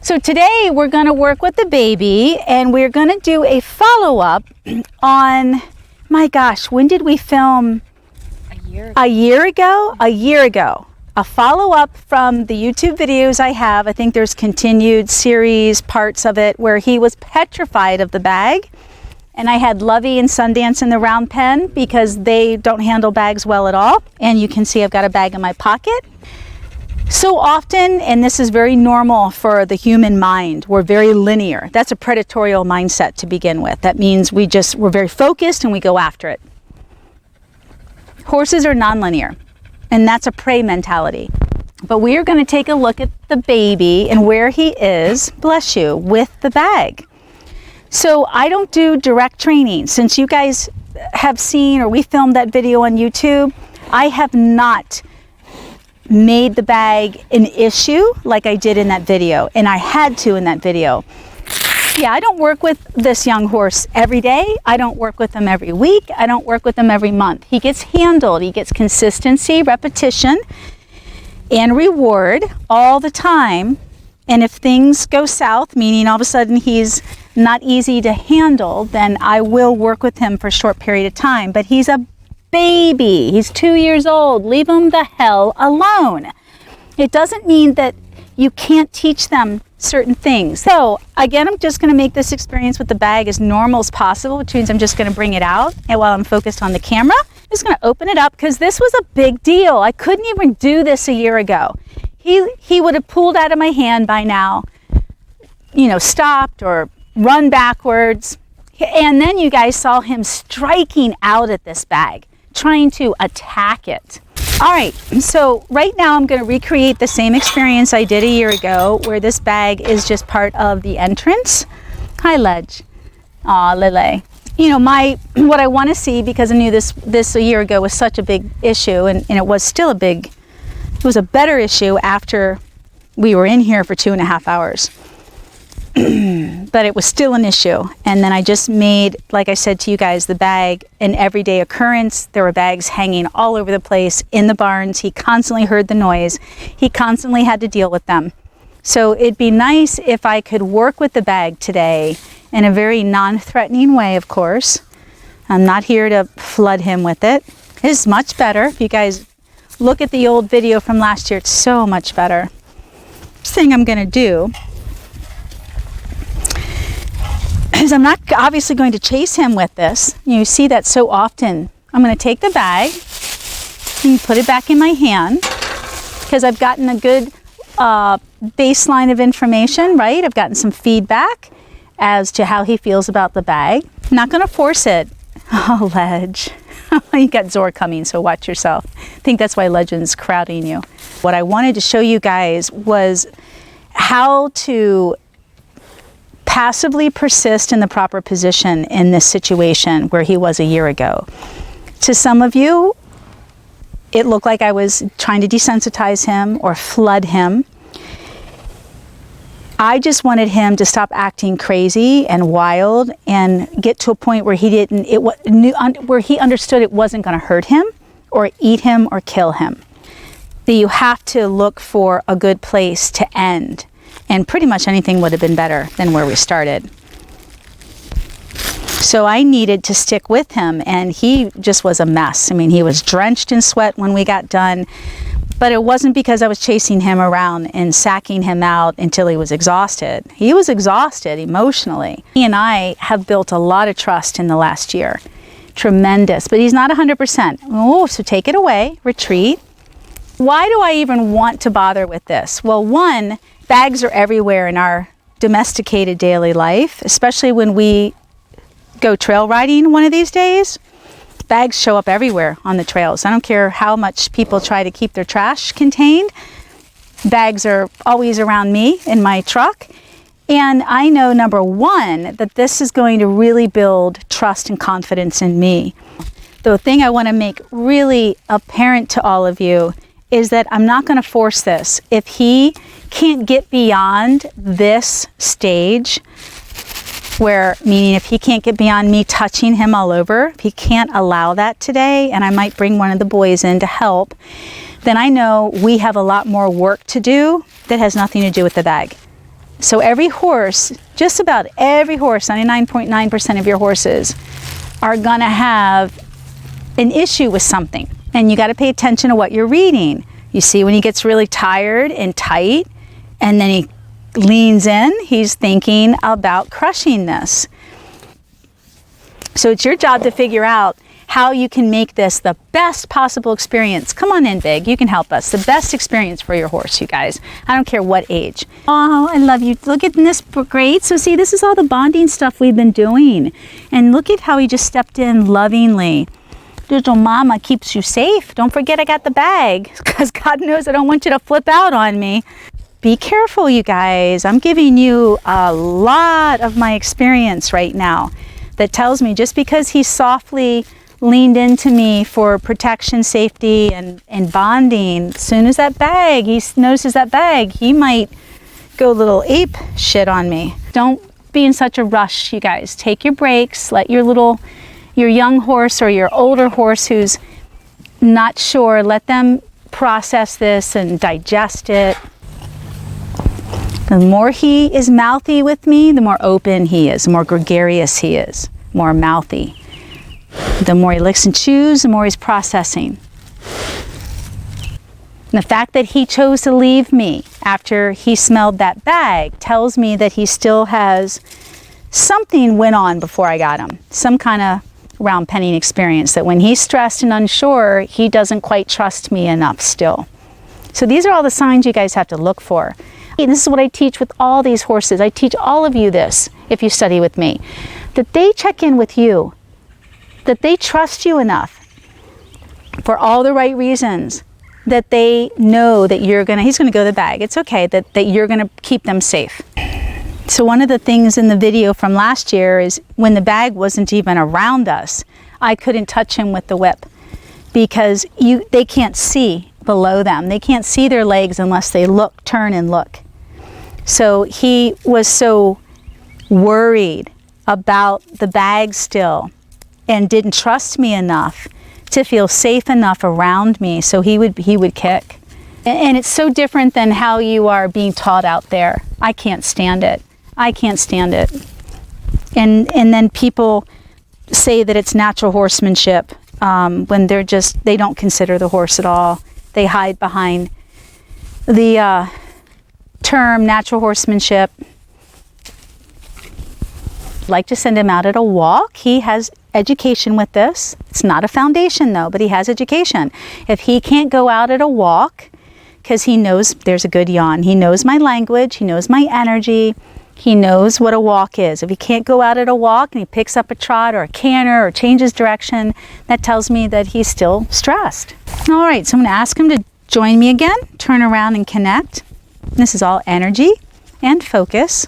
So today we're going to work with the baby, and we're going to do a follow-up on, my gosh, when did we film? A year ago. A follow-up from the YouTube videos I have. I think there's continued series parts of it where he was petrified of the bag. And I had Lovey and Sundance in the round pen because they don't handle bags well at all. And you can see I've got a bag in my pocket. So often, and this is very normal for the human mind, we're very linear. That's a predatorial mindset to begin with. That means we're very focused and we go after it. Horses are nonlinear, and that's a prey mentality. But we are going to take a look at the baby and where he is, bless you, with the bag. So I don't do direct training. Since you guys have seen, or we filmed that video on YouTube, I have not made the bag an issue like I did in that video, and I had to in that video. Yeah, I don't work with this young horse every day. I don't work with him every week. I don't work with him every month. He gets handled. He gets consistency, repetition, and reward all the time. And if things go south, meaning all of a sudden he's not easy to handle, then I will work with him for a short period of time. But he's a baby. He's 2 years old. Leave him the hell alone. It doesn't mean that you can't teach them certain things. So again, I'm just going to make this experience with the bag as normal as possible, which means I'm just going to bring it out, and while I'm focused on the camera, I'm just going to open it up because this was a big deal. I couldn't even do this a year ago. He would have pulled out of my hand by now, you know, stopped or run backwards. And then you guys saw him striking out at this bag, trying to attack it. All right, so right now I'm going to recreate the same experience I did a year ago, where this bag is just part of the entrance. Hi, Ledge. Aw, Lele. You know, what I want to see, because I knew this a year ago was such a big issue, and it was still it was a better issue after we were in here for 2.5 hours. But it was still an issue. And then I just made, like I said to you guys, the bag an everyday occurrence. There were bags hanging all over the place in the barns. He constantly heard the noise. He constantly had to deal with them. So it'd be nice if I could work with the bag today in a very non-threatening way, of course. I'm not here to flood him with it. It's much better. If you guys look at the old video from last year, it's so much better. First thing I'm going to do is I'm not obviously going to chase him with this. You see that so often. I'm going to take the bag and put it back in my hand because I've gotten a good baseline of information, right? I've gotten some feedback as to how he feels about the bag. I'm not going to force it. Oh, Ledge. You got Zor coming, so watch yourself. I think that's why Legend's crowding you. What I wanted to show you guys was how to passively persist in the proper position in this situation where he was a year ago. To some of you, it looked like I was trying to desensitize him or flood him. I just wanted him to stop acting crazy and wild and get to a point where he understood it wasn't going to hurt him or eat him or kill him. That you have to look for a good place to end. And pretty much anything would have been better than where we started. So I needed to stick with him, and he just was a mess. I mean, he was drenched in sweat when we got done, but it wasn't because I was chasing him around and sacking him out until he was exhausted. He was exhausted emotionally. He and I have built a lot of trust in the last year. Tremendous, but he's not 100%. Oh, so take it away, retreat. Why do I even want to bother with this? Well, one, bags are everywhere in our domesticated daily life, especially when we go trail riding one of these days. Bags show up everywhere on the trails. I don't care how much people try to keep their trash contained. Bags are always around me in my truck. And I know, number one, that this is going to really build trust and confidence in me. The thing I want to make really apparent to all of you is that I'm not going to force this. If he can't get beyond this stage, meaning if he can't get beyond me touching him all over, if he can't allow that today, and I might bring one of the boys in to help, then I know we have a lot more work to do that has nothing to do with the bag. So every horse, just about every horse, 99.9% of your horses are gonna have an issue with something. And you gotta pay attention to what you're reading. You see when he gets really tired and tight, and then he leans in, he's thinking about crushing this. So it's your job to figure out how you can make this the best possible experience. Come on in, Big, you can help us. The best experience for your horse, you guys. I don't care what age. Oh, I love you. Look at this, great. So see, this is all the bonding stuff we've been doing. And look at how he just stepped in lovingly. Little mama keeps you safe. Don't forget I got the bag, because God knows I don't want you to flip out on me. Be careful, you guys. I'm giving you a lot of my experience right now that tells me just because he softly leaned into me for protection, safety, and bonding, as soon as that bag, he notices that bag, he might go a little ape shit on me. Don't be in such a rush, you guys. Take your breaks. Let your young horse or your older horse who's not sure, let them process this and digest it. The more he is mouthy with me, the more open he is, the more gregarious he is, more mouthy. The more he licks and chews, the more he's processing. And the fact that he chose to leave me after he smelled that bag tells me that he still has something went on before I got him. Some kind of round penning experience that when he's stressed and unsure, he doesn't quite trust me enough still. So these are all the signs you guys have to look for. And this is what I teach with all these horses. I teach all of you this, if you study with me, that they check in with you, that they trust you enough for all the right reasons, that they know that he's gonna go to the bag. It's okay, that you're gonna keep them safe. So one of the things in the video from last year is when the bag wasn't even around us, I couldn't touch him with the whip because they can't see below them. They can't see their legs unless they turn and look. So he was so worried about the bag still and didn't trust me enough to feel safe enough around me, so he would kick. And it's so different than how you are being taught out there. I can't stand it. I can't stand it. And then people say that it's natural horsemanship when they don't consider the horse at all. They hide behind the term natural horsemanship. I'd like to send him out at a walk. He has education with this. It's not a foundation though, but he has education. If he can't go out at a walk, because he knows there's a good yawn, he knows my language, he knows my energy, he knows what a walk is. If he can't go out at a walk and he picks up a trot or a canter or changes direction, that tells me that he's still stressed. All right, so I'm going to ask him to join me again, turn around and connect. This is all energy and focus.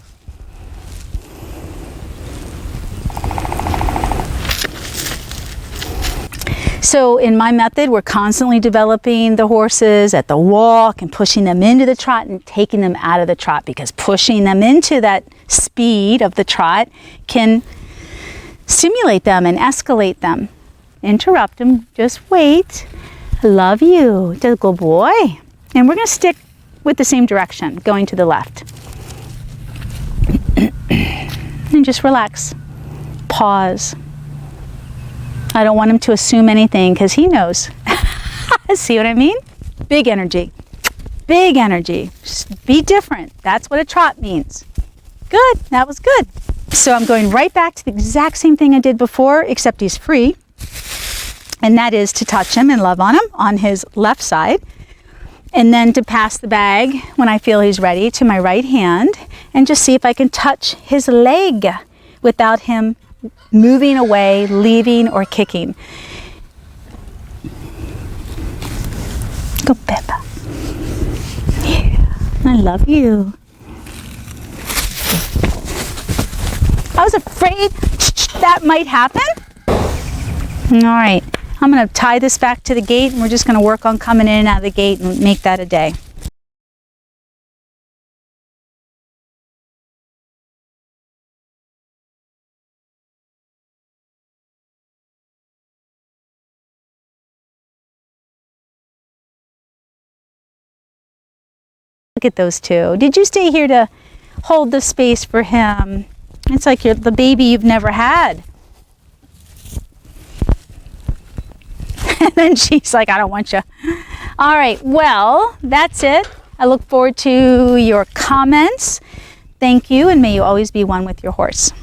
So in my method, we're constantly developing the horses at the walk and pushing them into the trot and taking them out of the trot, because pushing them into that speed of the trot can stimulate them and escalate them. Interrupt them, just wait. Love you, good boy. And we're going to stick with the same direction, going to the left. And just relax. Pause. I don't want him to assume anything because he knows. See what I mean? Big energy. Big energy. Just be different. That's what a trot means. Good. That was good. So I'm going right back to the exact same thing I did before, except he's free. And that is to touch him and love on him on his left side. And then to pass the bag when I feel he's ready to my right hand and just see if I can touch his leg without him moving away, leaving, or kicking. Go, Peppa. Yeah, I love you. I was afraid that might happen. All right, I'm going to tie this back to the gate, and we're just going to work on coming in and out of the gate and make that a day. Look at those two. Did you stay here to hold the space for him. It's like you're the baby you've never had. And then she's like, I don't want you. All right, well, that's it. I look forward to your comments. Thank you, and may you always be one with your horse.